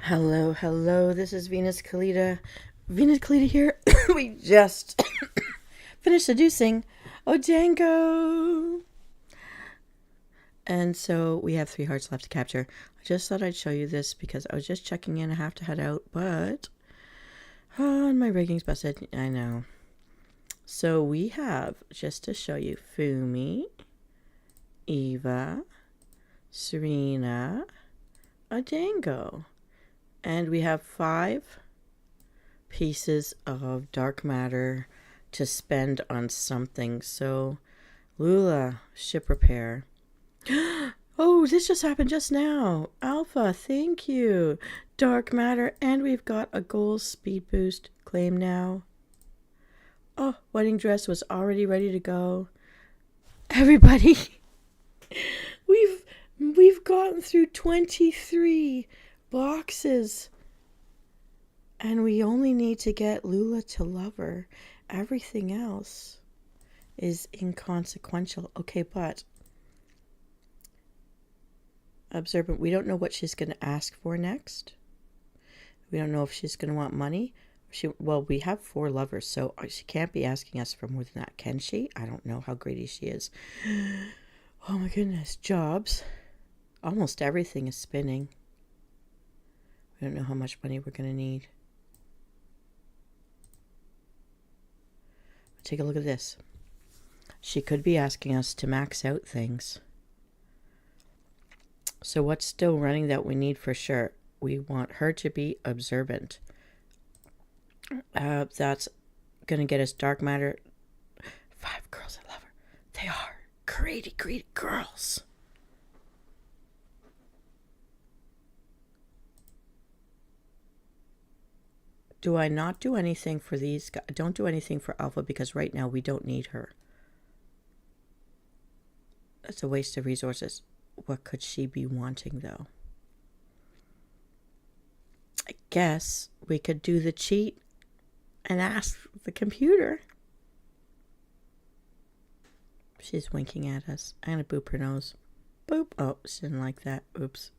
Hello, hello. This is Venus Callida. Venus Callida here. We just finished seducing Odango. And so we have 3 hearts left to capture. I just thought I'd show you this because I was just checking in. I have to head out, but my rigging's busted. I know. So we have, just to show you, Fumi, Eva, Serena, Odango. And we have 5 pieces of dark matter to spend on something. So, Lula, ship repair. Oh, this just happened just now. Alpha, thank you. Dark matter, and we've got a gold speed boost. Claim now. Oh, wedding dress was already ready to go. Everybody, we've gotten through 23 boxes. And we only need to get Lula to love her. Everything else is inconsequential. Okay, but observant, we don't know what she's going to ask for next. We don't know if she's going to want money. Well, we have 4 lovers, so she can't be asking us for more than that, can she? I don't know how greedy she is. Oh my goodness, jobs. Almost everything is spinning. We don't know how much money we're going to need. Take a look at this. She could be asking us to max out things. So what's still running that we need for sure? We want her to be observant. That's going to get us dark matter. 5 girls that love her. They are greedy, greedy girls. Do I not do anything for these guys? Don't do anything for Alpha because right now we don't need her. That's a waste of resources. What could she be wanting though? I guess we could do the cheat and ask the computer. She's winking at us. I'm going to boop her nose. Boop. Oh, she didn't like that. Oops.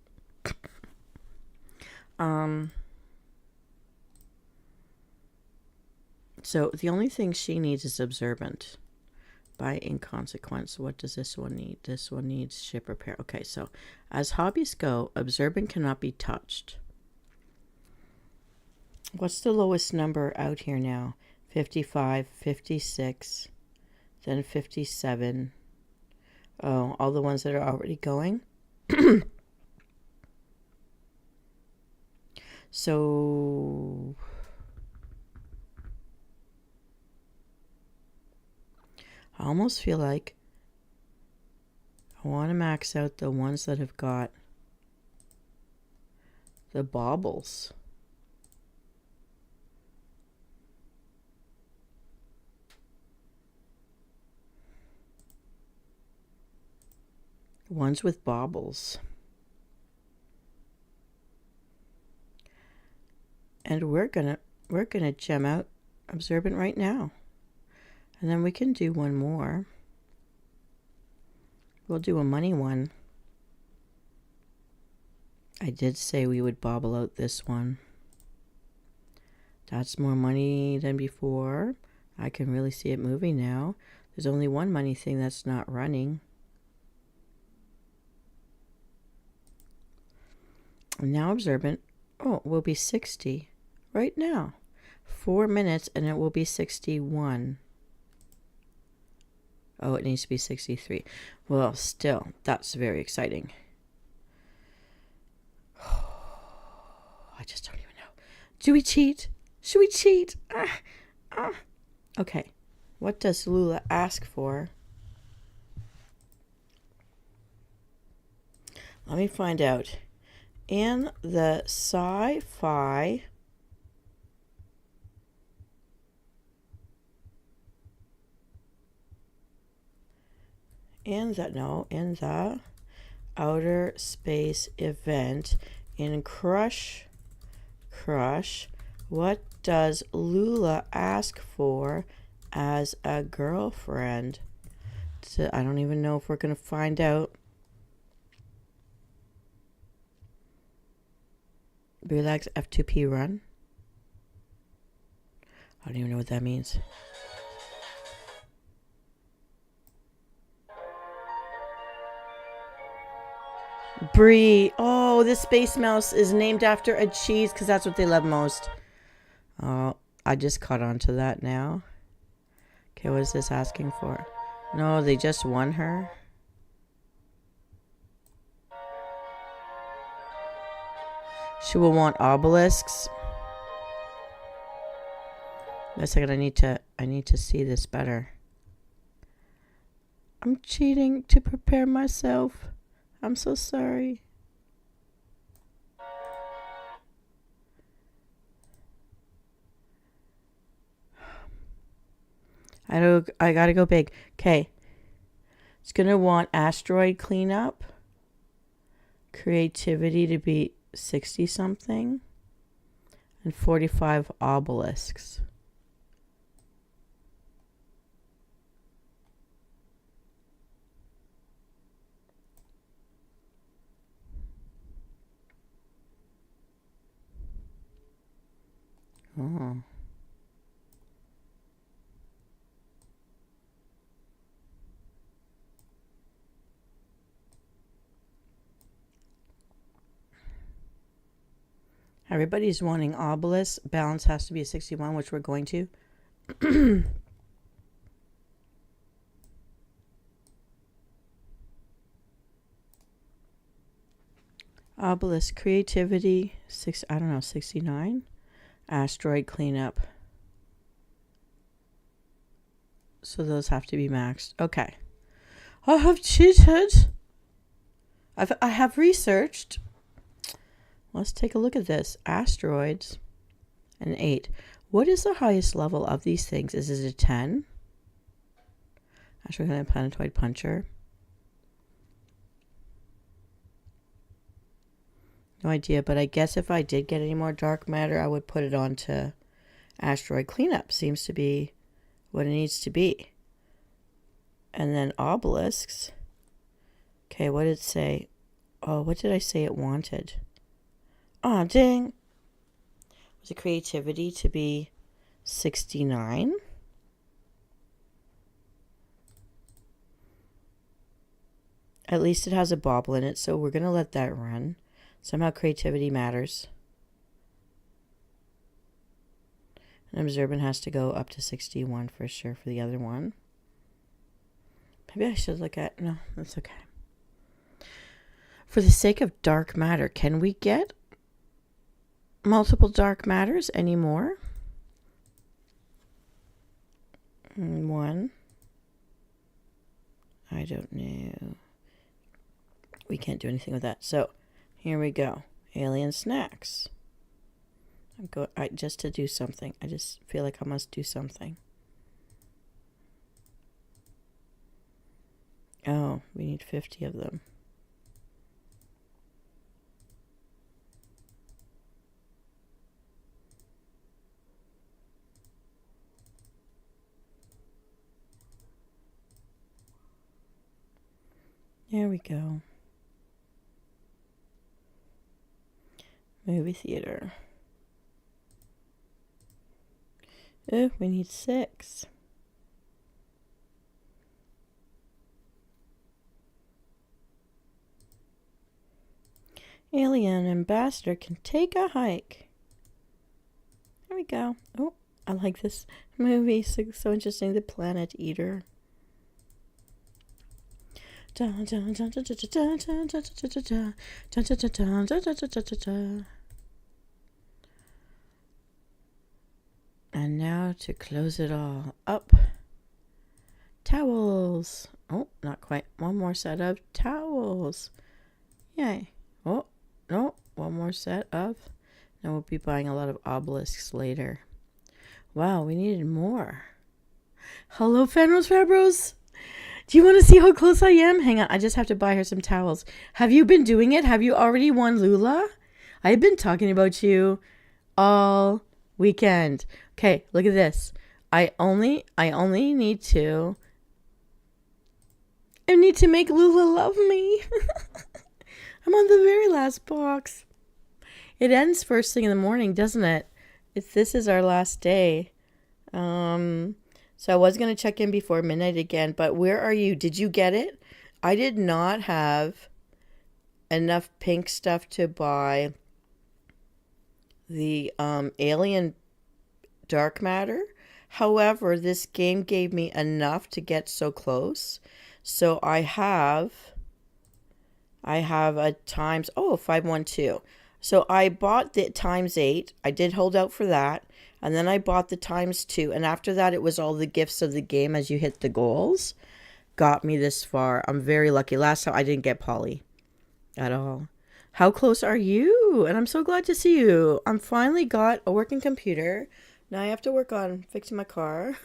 So the only thing she needs is observant. By inconsequence, what does this one need? This one needs ship repair. Okay, so as hobbies go, observant cannot be touched. What's the lowest number out here now? 55, 56, then 57. Oh, all the ones that are already going. So I almost feel like I want to max out the ones that have got the baubles. Ones with baubles. And we're gonna gem out observant right now. And then we can do one more. We'll do a money one. I did say we would bobble out this one. That's more money than before. I can really see it moving now. There's only one money thing that's not running. And now observant. Oh, it will be 60 right now. 4 minutes and it will be 61. Oh, it needs to be 63. Well, still, that's very exciting. I just don't even know. Do we cheat? Should we cheat? Okay. What does Lula ask for? Let me find out. In the sci-fi... in the outer space event in Crush, what does Lula ask for as a girlfriend? So I don't even know if we're going to find out. Relax F2P run. I don't even know what that means. Brie. Oh, the space mouse is named after a cheese because that's what they love most. Oh, I just caught on to that now. Okay, what is this asking for? No, they just won her. She will want obelisks. Wait a second, I need to see this better. I'm cheating to prepare myself. I'm so sorry. I gotta go big. Okay. It's gonna want asteroid cleanup. Creativity to be 60 something. And 45 obelisks. Oh. Everybody's wanting obelisk. Balance has to be a 61, which we're going to. Obelisk creativity, I don't know, 69. Asteroid cleanup. So those have to be maxed. Okay. I have cheated. I have researched. Let's take a look at this. Asteroids. An 8. What is the highest level of these things? Is it a 10? Asteroid planetoid puncher. No idea, but I guess if I did get any more dark matter, I would put it on to asteroid cleanup. Seems to be what it needs to be. And then obelisks. Okay, what did it say? Oh, what did I say it wanted? Oh, dang. Was it creativity to be 69? At least it has a bobble in it, so we're going to let that run. Somehow creativity matters. And observant has to go up to 61 for sure for the other one. Maybe I should look at... No, that's okay. For the sake of dark matter, can we get multiple dark matters anymore? 1. I don't know. We can't do anything with that. So, here we go. Alien snacks. Just to do something. I just feel like I must do something. Oh, we need 50 of them. There we go. Movie theater. Oh, we need 6. Alien ambassador can take a hike. There we go. Oh, I like this movie. So interesting. The Planet Eater. And now to close it all up. Towels. Oh, not quite. One more set of towels. Yay. Oh, no. One more set of. Now we'll be buying a lot of obelisks later. Wow, we needed more. Hello, Fenros Fabros. Do you want to see how close I am? Hang on, I just have to buy her some towels. Have you been doing it? Have you already won Lula? I've been talking about you all weekend. Okay, look at this. I only need to make Lula love me. I'm on the very last box. It ends first thing in the morning, doesn't it? This is our last day. So I was going to check in before midnight again, but where are you? Did you get it? I did not have enough pink stuff to buy the alien dark matter. However, this game gave me enough to get so close. So I have a times, 512. So I bought the times 8. I did hold out for that. And then I bought the times 2. And after that, it was all the gifts of the game as you hit the goals. Got me this far. I'm very lucky. Last time I didn't get Polly at all. How close are you? And I'm so glad to see you. I'm finally got a working computer. Now I have to work on fixing my car.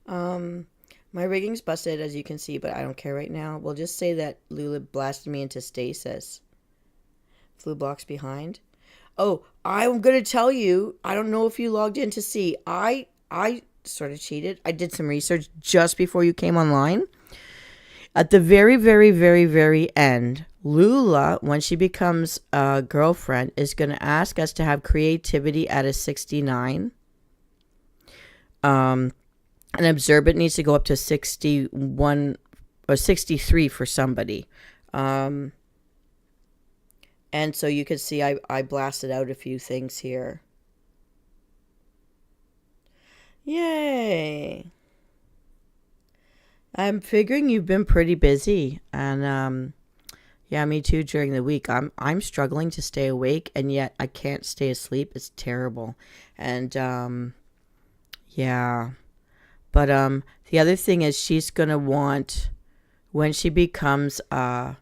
My rigging's busted, as you can see, but I don't care right now. We'll just say that Lula blasted me into stasis. Flew blocks behind. Oh, I'm going to tell you, I don't know if you logged in to see. I sort of cheated. I did some research just before you came online. At the very, very, very, very end, Lula, when she becomes a girlfriend, is going to ask us to have creativity at a 69. And observant needs to go up to 61 or 63 for somebody. And so you can see I blasted out a few things here. Yay. I'm figuring you've been pretty busy, and yeah, me too during the week. I'm struggling to stay awake, and yet I can't stay asleep. It's terrible. And yeah. But the other thing is she's going to want, when she becomes a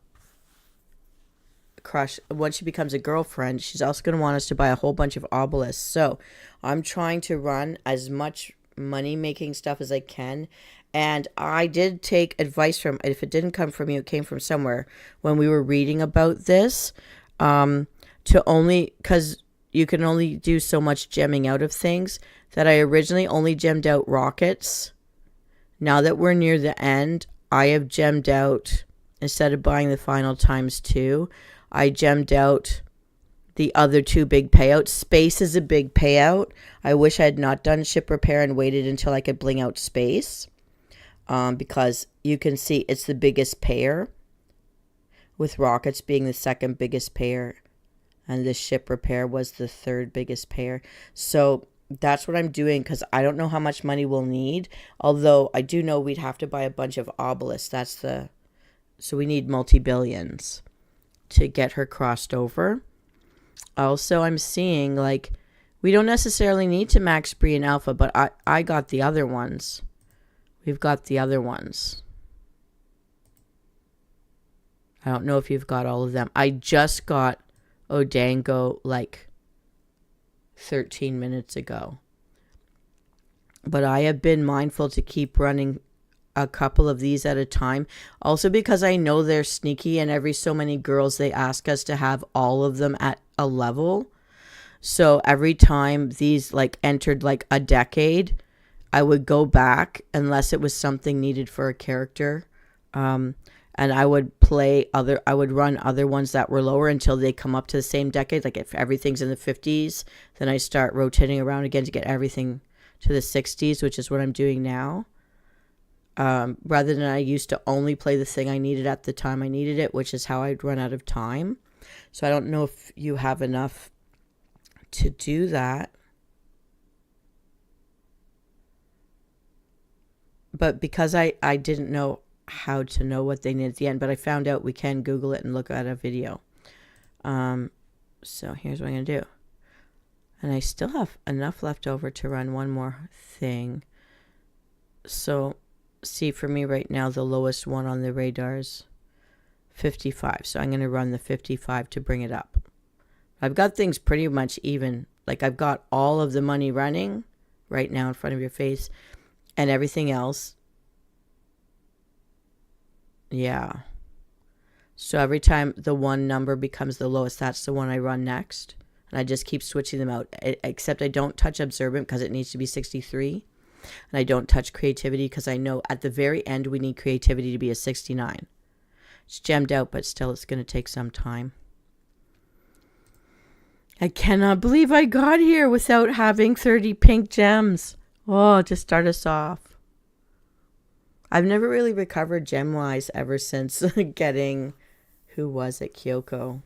girlfriend, she's also going to want us to buy a whole bunch of obelisks. So I'm trying to run as much money-making stuff as I can. And I did take advice from, if it didn't come from you, it came from somewhere, when we were reading about this, to only, because you can only do so much gemming out of things, that I originally only gemmed out rockets. Now that we're near the end, I have gemmed out, instead of buying the final times 2, I gemmed out the other 2 big payouts. Space is a big payout. I wish I had not done ship repair and waited until I could bling out space. Because you can see it's the biggest payer, with rockets being the second biggest payer, and the ship repair was the third biggest payer. So that's what I'm doing, because I don't know how much money we'll need, although I do know we'd have to buy a bunch of obelisks. So we need multi-billions to get her crossed over. Also, I'm seeing, like, we don't necessarily need to max Bree and Alpha, but I got the other ones. We've got the other ones. I don't know if you've got all of them. I just got Odango like 13 minutes ago. But I have been mindful to keep running a couple of these at a time. Also because I know they're sneaky, and every so many girls they ask us to have all of them at a level. So every time these like entered like a decade, I would go back unless it was something needed for a character. And I would run other ones that were lower until they come up to the same decade. Like if everything's in the 50s, then I start rotating around again to get everything to the 60s, which is what I'm doing now. Rather than I used to only play the thing I needed at the time I needed it, which is how I'd run out of time. So I don't know if you have enough to do that. But because I didn't know how to know what they need at the end, but I found out we can Google it and look at a video. So here's what I'm going to do. And I still have enough left over to run one more thing. So see, for me right now, the lowest one on the radar is 55. So I'm going to run the 55 to bring it up. I've got things pretty much even. Like I've got all of the money running right now in front of your face. And everything else, yeah. So every time the one number becomes the lowest, that's the one I run next. And I just keep switching them out. Except I don't touch observant because it needs to be 63. And I don't touch creativity because I know at the very end we need creativity to be a 69. It's gemmed out, but still it's going to take some time. I cannot believe I got here without having 30 pink gems. Oh, to start us off. I've never really recovered gem-wise ever since getting... Who was it? Kyoko.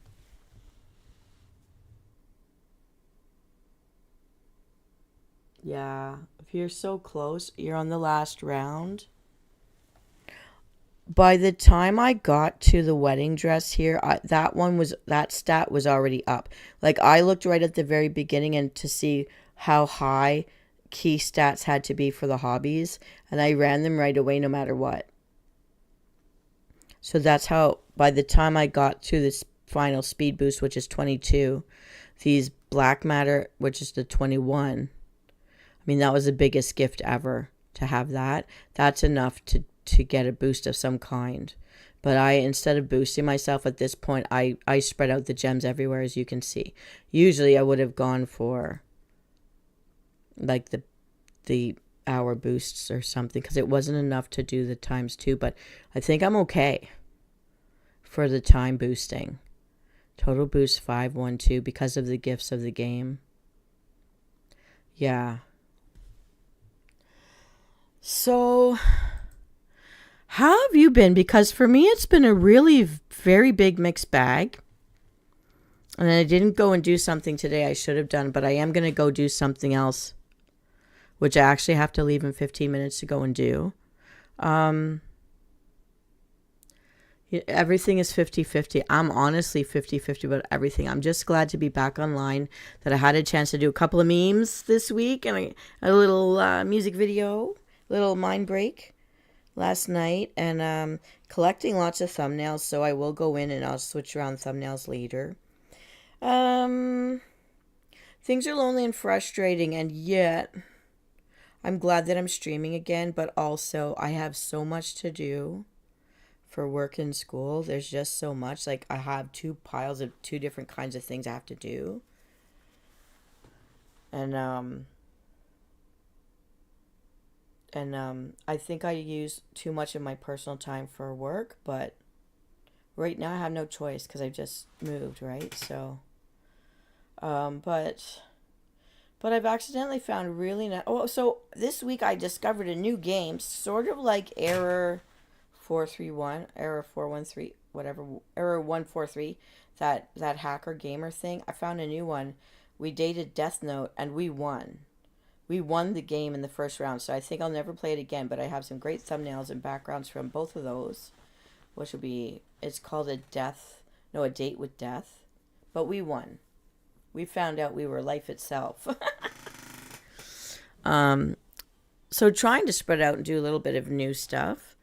Yeah, if you're so close, you're on the last round. By the time I got to the wedding dress here, that stat was already up. Like I looked right at the very beginning and to see how high key stats had to be for the hobbies, and I ran them right away no matter what. So that's how by the time I got to this final speed boost, which is 22, these black matter, which is the 21. I mean, that was the biggest gift ever to have that. That's enough to get a boost of some kind. But instead of boosting myself at this point, I spread out the gems everywhere, as you can see. Usually I would have gone for like the hour boosts or something, because it wasn't enough to do the ×2, but I think I'm okay for the time boosting. Total boost 512 because of the gifts of the game. Yeah. So, how have you been? Because for me, it's been a really very big mixed bag. And I didn't go and do something today I should have done, but I am going to go do something else, which I actually have to leave in 15 minutes to go and do. Everything is 50-50. I'm honestly 50-50 about everything. I'm just glad to be back online, that I had a chance to do a couple of memes this week and a little music video, little mind break last night, and collecting lots of thumbnails, so I will go in and I'll switch around thumbnails later. Things are lonely and frustrating, and yet I'm glad that I'm streaming again, but also I have so much to do for work and school. There's just so much. Like, I have 2 piles of 2 different kinds of things I have to do. And I think I use too much of my personal time for work, but right now I have no choice because I've just moved, right? So, but I've accidentally found really nice... Oh, so this week I discovered a new game, sort of like Error 431, Error 413, whatever, Error 143, that hacker gamer thing. I found a new one. We dated Death Note and we won. We won the game in the first round, so I think I'll never play it again, but I have some great thumbnails and backgrounds from both of those, which will be... It's called a date with death, but we won. We found out we were life itself. So trying to spread out and do a little bit of new stuff.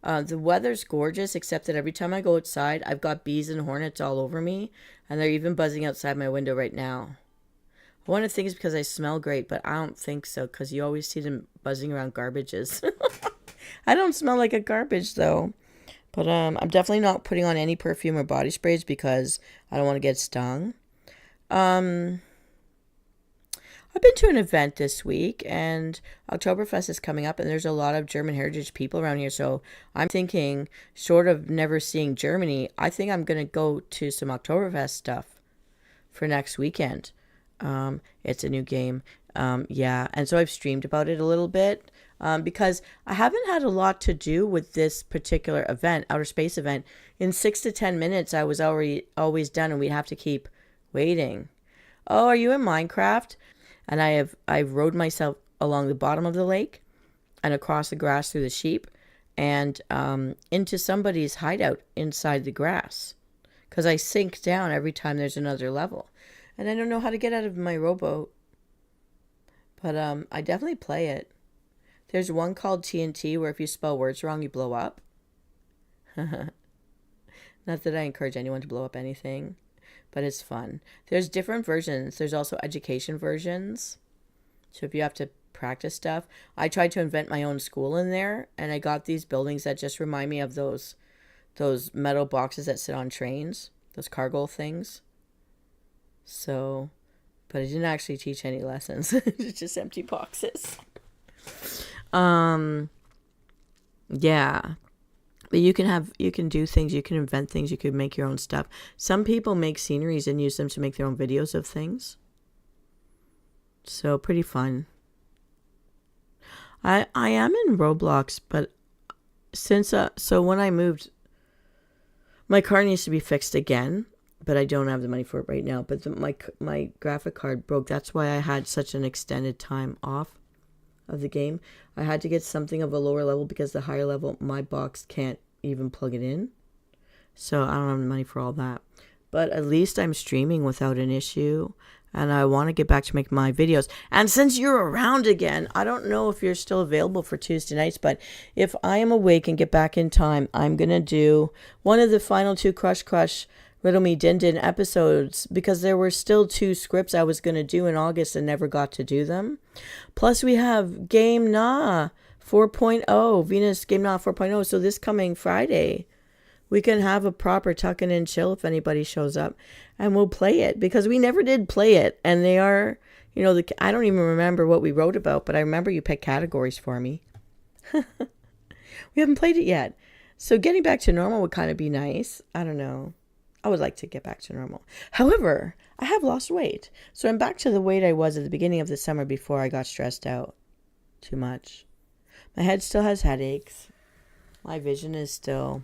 The weather's gorgeous, except that every time I go outside, I've got bees and hornets all over me, and they're even buzzing outside my window right now. One of the things is because I smell great, but I don't think so, because you always see them buzzing around garbages. I don't smell like a garbage, though. But I'm definitely not putting on any perfume or body sprays because I don't want to get stung. I've been to an event this week, and Oktoberfest is coming up, and there's a lot of German heritage people around here, so I'm thinking, short of never seeing Germany, I think I'm going to go to some Oktoberfest stuff for next weekend. It's a new game. Yeah, and so I've streamed about it a little bit, because I haven't had a lot to do with this particular event, outer space event. In 6 to 10 minutes, I was always done, and we'd have to keep waiting. Oh, are you in Minecraft? And I've rode myself along the bottom of the lake and across the grass through the sheep and into somebody's hideout inside the grass, because I sink down every time there's another level. And I don't know how to get out of my rowboat. But I definitely play it. There's one called TNT where if you spell words wrong, you blow up. Not that I encourage anyone to blow up anything, but it's fun. There's different versions. There's also education versions. So if you have to practice stuff. I tried to invent my own school in there, and I got these buildings that just remind me of those metal boxes that sit on trains. Those cargo things. So, but I didn't actually teach any lessons. It's just empty boxes. Yeah. But you can do things, you can invent things, you can make your own stuff. Some people make sceneries and use them to make their own videos of things. So pretty fun. I am in Roblox, but since so when I moved, my car needs to be fixed again, but I don't have the money for it right now. But my graphic card broke. That's why I had such an extended time off of the game. I had to get something of a lower level because the higher level, my box can't even plug it in. So I don't have the money for all that. But at least I'm streaming without an issue. And I want to get back to making my videos. And since you're around again, I don't know if you're still available for Tuesday nights, but if I am awake and get back in time, I'm going to do one of the final 2 Crush Riddle Me Din Din episodes, because there were still 2 scripts I was going to do in August and never got to do them. Plus we have Game Na 4.0, Venus Game Na 4.0. So this coming Friday, we can have a proper tucking in chill if anybody shows up, and we'll play it, because we never did play it. And they are, I don't even remember what we wrote about, but I remember you picked categories for me. We haven't played it yet. So getting back to normal would kind of be nice. I don't know. I would like to get back to normal. However, I have lost weight. So I'm back to the weight I was at the beginning of the summer before I got stressed out too much. My head still has headaches. My vision is still...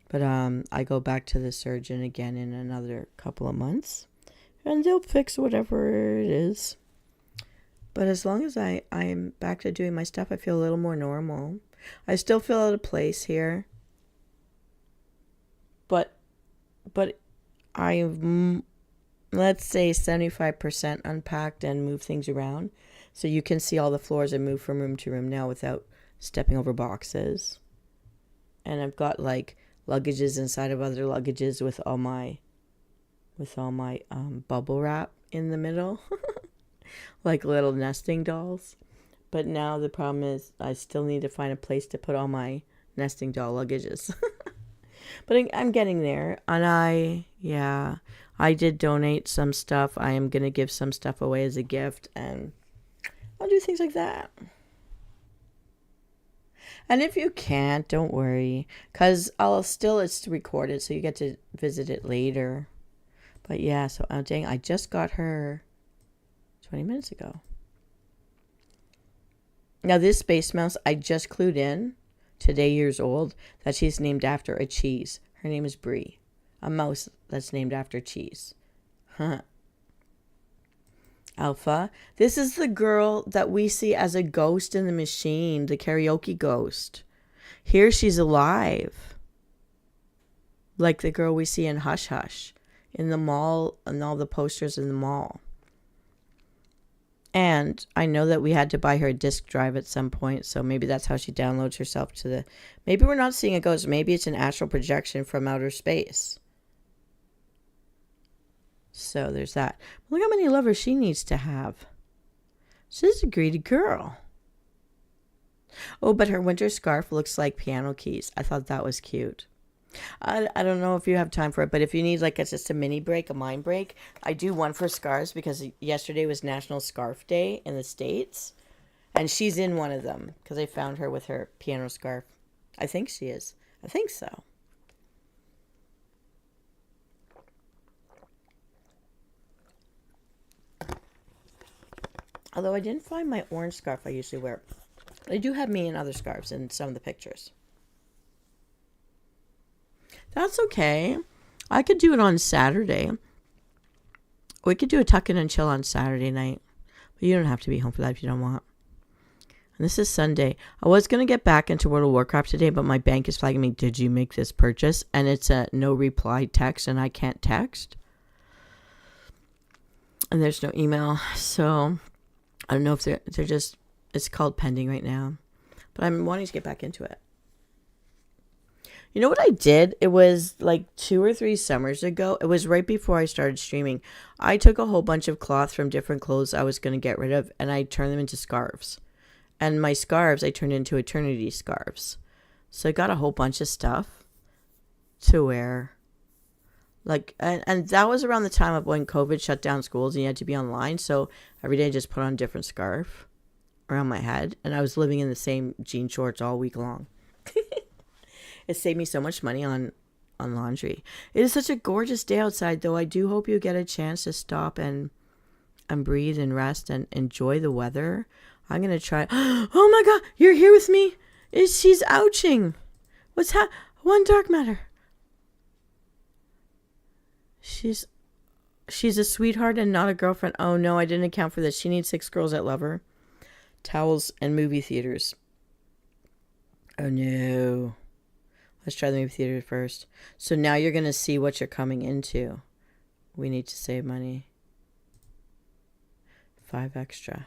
But I go back to the surgeon again in another couple of months, and they'll fix whatever it is. But as long as I'm back to doing my stuff, I feel a little more normal. I still feel out of place here. But I've, let's say, 75% unpacked and moved things around. So you can see all the floors and move from room to room now without stepping over boxes. And I've got like luggages inside of other luggages with all my bubble wrap in the middle. Like little nesting dolls. But now the problem is I still need to find a place to put all my nesting doll luggages. But I'm getting there. And I did donate some stuff. I am going to give some stuff away as a gift, and I'll do things like that. And if you can't, don't worry, because it's recorded, so you get to visit it later. But yeah, so dang, I just got her 20 minutes ago. Now this Space Mouse, I just clued in, today years old, that she's named after a cheese. Her name is Brie, a mouse that's named after cheese. Huh. Alpha, this is the girl that we see as a ghost in the machine, the karaoke ghost. Here she's alive. Like the girl we see in Hush Hush, in the mall, and all the posters in the mall. And I know that we had to buy her a disk drive at some point, so maybe that's how she downloads herself to the... Maybe we're not seeing a ghost, maybe it's an astral projection from outer space. So there's that. Look how many lovers she needs to have. She's a greedy girl. Oh, but her winter scarf looks like piano keys. I thought that was cute. I don't know if you have time for it, but if you need just a mini break, a mind break, I do one for scarves, because yesterday was National Scarf Day in the States. And she's in one of them, because I found her with her piano scarf. I think she is. I think so. Although I didn't find my orange scarf I usually wear. They do have me in other scarves in some of the pictures. That's okay. I could do it on Saturday. We could do a tuck in and chill on Saturday night. But you don't have to be home for that if you don't want. And this is Sunday. I was going to get back into World of Warcraft today, but my bank is flagging me, did you make this purchase? And it's a no reply text, and I can't text. And there's no email. So I don't know if they're just, it's called pending right now. But I'm wanting to get back into it. You know what I did? It was like 2 or 3 summers ago. It was right before I started streaming. I took a whole bunch of cloth from different clothes I was going to get rid of, and I turned them into scarves. And my scarves I turned into eternity scarves. So I got a whole bunch of stuff to wear. And that was around the time of when COVID shut down schools and you had to be online. So every day I just put on a different scarf around my head. And I was living in the same jean shorts all week long. It saved me so much money on laundry. It is such a gorgeous day outside, though. I do hope you get a chance to stop and breathe and rest and enjoy the weather. I'm going to try. Oh my God, you're here with me? She's ouching. What's one dark matter. She's a sweetheart and not a girlfriend. Oh no, I didn't account for this. She needs 6 girls that love her. Towels and movie theaters. Oh no. Let's try the movie theater first. So now you're going to see what you're coming into. We need to save money. 5 extra.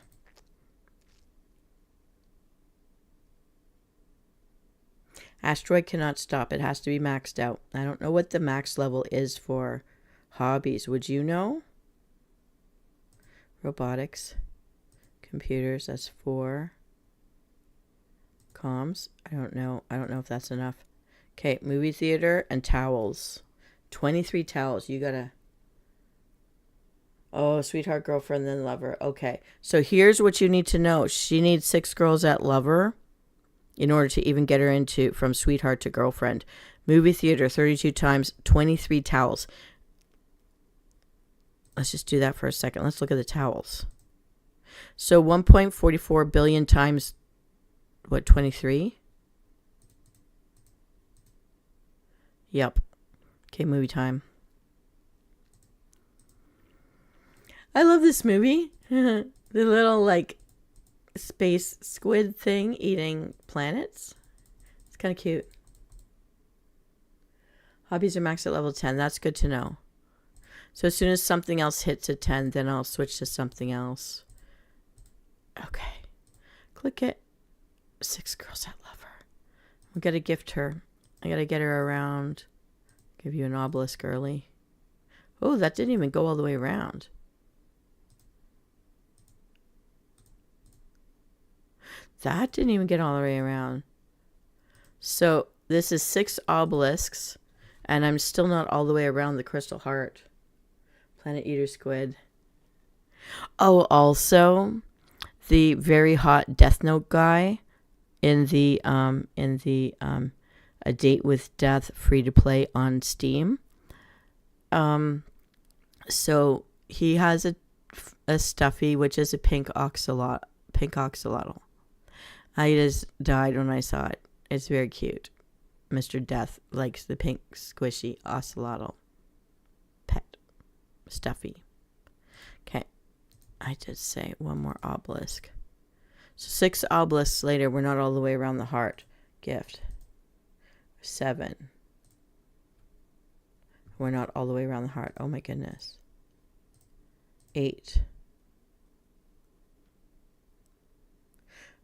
Asteroid cannot stop. It has to be maxed out. I don't know what the max level is for hobbies. Would you know? Robotics. Computers. That's 4. Comms. I don't know. I don't know if that's enough. Okay. Movie theater and towels. 23 towels. You gotta... Oh, sweetheart, girlfriend, then lover. Okay. So here's what you need to know. She needs 6 girls that love her in order to even get her into from sweetheart to girlfriend. Movie theater, 32 times, 23 towels. Let's just do that for a second. Let's look at the towels. So 1.44 billion times, what, 23? Yep. Okay, movie time. I love this movie. The little, like, space squid thing eating planets. It's kind of cute. Hobbies are maxed at level 10. That's good to know. So as soon as something else hits a 10, then I'll switch to something else. Okay. Click it. 6 girls that love her. We got to gift her. I got to get her around. Give you an obelisk early. Oh, that didn't even go all the way around. That didn't even get all the way around. So this is 6 obelisks, and I'm still not all the way around the crystal heart. Planet Eater Squid. Oh, also, the very hot Death Note guy in the A Date with Death free to play on Steam. So he has a stuffy, which is a pink oxalotl. I just died when I saw it. It's very cute. Mr. Death likes the pink squishy ocelotl pet. Stuffy. Okay. I did say one more obelisk. So 6 obelisks later, we're not all the way around the heart. Gift. 7. We're not all the way around the heart. Oh my goodness. 8.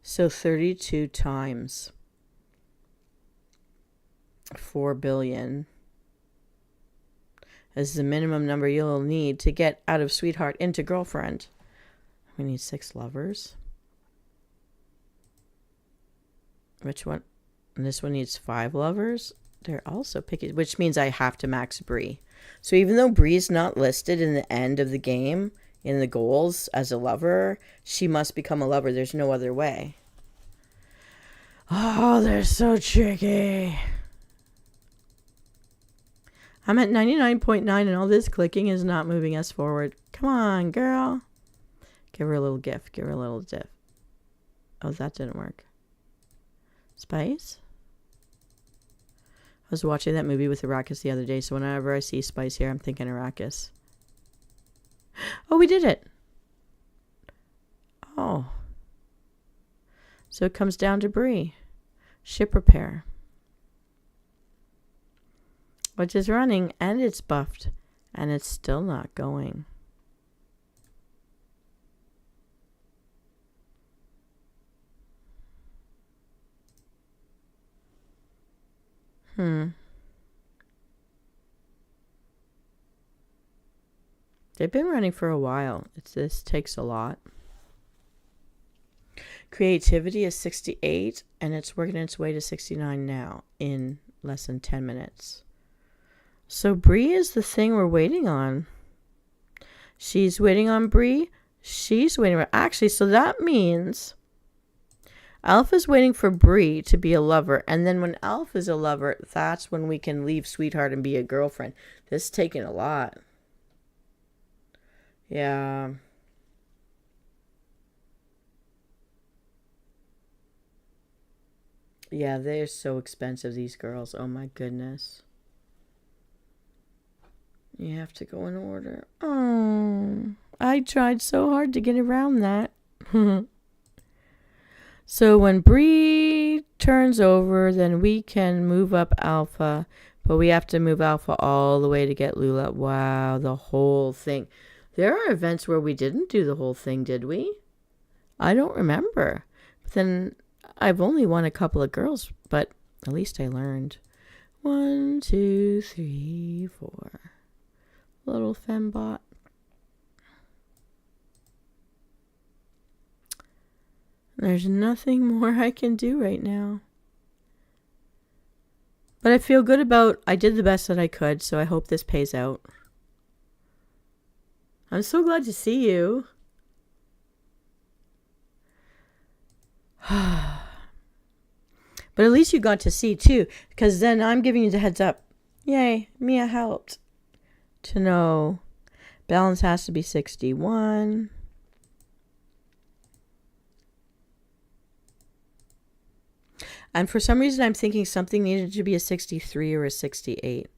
So 32 times 4 billion is the minimum number you'll need to get out of sweetheart into girlfriend. We need 6 lovers. Which one? And this one needs 5 lovers. They're also picky, which means I have to max Bree. So even though Bree's not listed in the end of the game, in the goals as a lover, she must become a lover. There's no other way. Oh, they're so tricky. I'm at 99.9 and all this clicking is not moving us forward. Come on, girl. Give her a little gift. Give her a little dip. Oh, that didn't work. Spice? I was watching that movie with Arrakis the other day, so whenever I see Spice here, I'm thinking Arrakis. Oh, we did it. Oh. So it comes down to Bree. Ship repair. Which is running, and it's buffed, and it's still not going. They've been running for a while. This takes a lot. Creativity is 68, and it's working its way to 69 now in less than 10 minutes. So Bree is the thing we're waiting on. She's waiting on Bree. She's waiting. Actually, so that means Alpha's waiting for Bree to be a lover, and then when Alpha's a lover, that's when we can leave Sweetheart and be a girlfriend. This is taking a lot. Yeah. Yeah, they're so expensive, these girls. Oh my goodness. You have to go in order. Oh, I tried so hard to get around that. So when Bree turns over, then we can move up Alpha. But we have to move Alpha all the way to get Lula. Wow, the whole thing. There are events where we didn't do the whole thing, did we? I don't remember. But then I've only won a couple of girls, but at least I learned. 1, 2, 3, 4. Little fembot. There's nothing more I can do right now. But I feel good about, I did the best that I could, so I hope this pays out. I'm so glad to see you. But at least you got to see too, because then I'm giving you the heads up. Yay, Mia helped. To know balance has to be 61. And for some reason, I'm thinking something needed to be a 63 or a 68.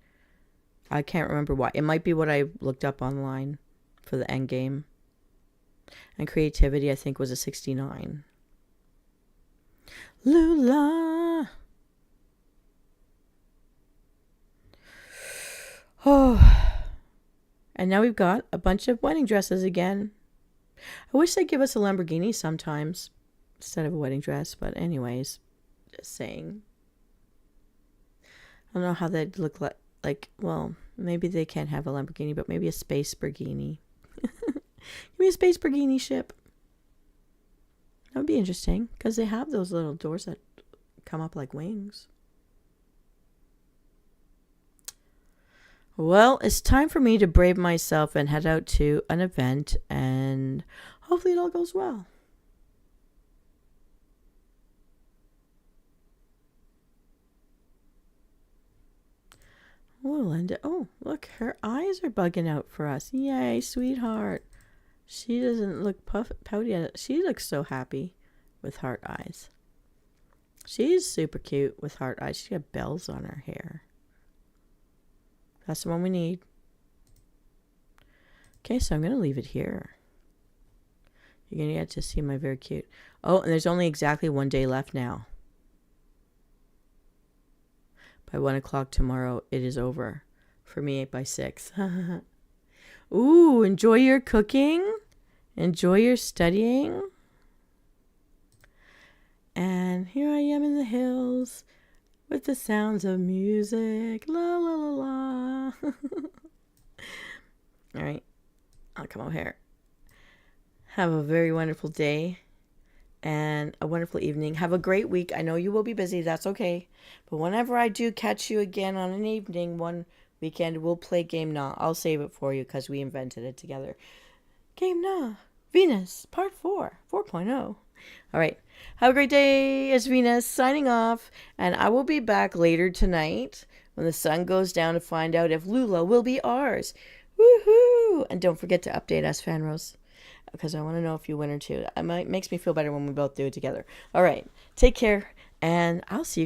I can't remember why. It might be what I looked up online for the end game. And creativity, I think, was a 69. Lula. Oh. And now we've got a bunch of wedding dresses again. I wish they'd give us a Lamborghini sometimes instead of a wedding dress. But anyways, just saying. I don't know how they'd look like, well, maybe they can't have a Lamborghini, but maybe a space Lamborghini. Give me a space Lamborghini ship. That would be interesting because they have those little doors that come up like wings. Well, it's time for me to brave myself and head out to an event, and hopefully it all goes well. Oh, Linda. Oh, look, her eyes are bugging out for us. Yay, sweetheart. She doesn't look pouty. She looks so happy with heart eyes. She's super cute with heart eyes. She's got bells on her hair. That's the one we need. Okay, so I'm going to leave it here. You're going to get to see my very cute. Oh, and there's only exactly 1 day left now. By 1 o'clock tomorrow, it is over. For me, by 6. Ooh, enjoy your cooking. Enjoy your studying. And here I am in the hills with the sounds of music. La, la, la, la. All right. I'll come over here. Have a very wonderful day and a wonderful evening. Have a great week. I know you will be busy. That's okay. But whenever I do catch you again on an evening, one weekend, we'll play Game Na. I'll save it for you because we invented it together. Game Na. Venus, part 4, 4.0. All right. Have a great day. It's Venus signing off. And I will be back later tonight when the sun goes down to find out if Lula will be ours. Woohoo! And don't forget to update us, Fanrose, because I want to know if you win or two. It makes me feel better when we both do it together. All right. Take care. And I'll see you